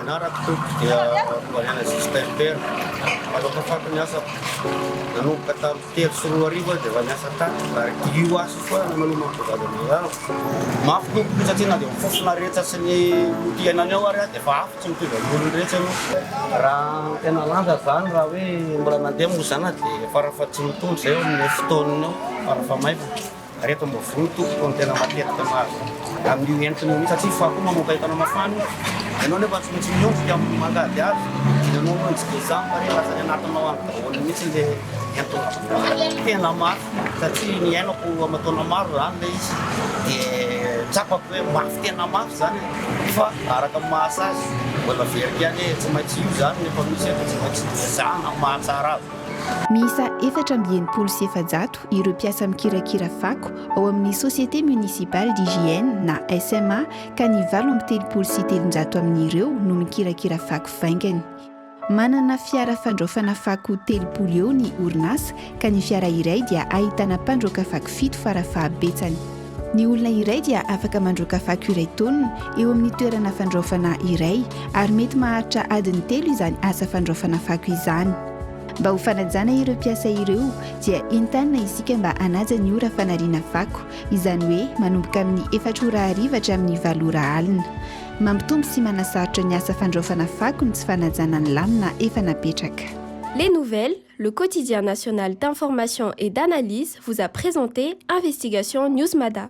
manaraka dia roaliana justin pere aloka faty miasa nanomboka tamin'ny telo sy roa arivo dia efa miasa taty ary dio aso koa namalomako vadana mafy tompoko satria na dia mifofona rehetra sy ny lotiainany ao ary dia efa afo tsy mitovy amin'olony rehetra anao raha tena lanja zany raha hoe mbola mandeha moa zana dia farafatsy mitondro zay eo amin'ny fotoaniny ao farafa maivana rehefa mbo vony tompoko ny tena matetika mahazo amin'io entiny io satria fa koa mamoaka entana mafana ianao nefa tsy maintsy miondrika amin'ny mangady azy ianao manjika izany fa rehefa lasa ny anatinao any daholo mihitsy le entona tena mafy satria ny ainako amatona maro zany le izy dia tsapako hoe mafy tena mafy zany fa araka mahasa azy mbola verika any hoe tsy maintsy io zany nefa misy efa tsy maintsy zana mahatsara azy. Miisa 480 ireo mpiasa mikirakira fako ao amin'ny Société municipale d'hygiène na SMA ka ny 730 amin'ireo no mikirakira fako vaingany. Manana fiara fandraofana fako 30 eo ny orinasa ka ny fiara iray dia ahitana mpandroaka fako 7 farafahabetsany. Ny olona iray dia afaka mandroaka fako iray taonina eo amin'ny toerana fandraofana iray ary mety maharitra adiny 3 izany asa fandraofana fako izany. Mba ho fanajana ireo mpiasa ireo dia entanina isika mba hanaja ny ora fanariana fako izany hoe manomboka amin'ny 4 ora hariva hatramin'ny 7 ora alina. Mampitombo sy manasarotra ny asa fandraofana fako ny tsy fanajana ny lamina efa napetraka. Les nouvelles, le quotidien national d'information et d'analyse vous a présenté Investigation Newsmada.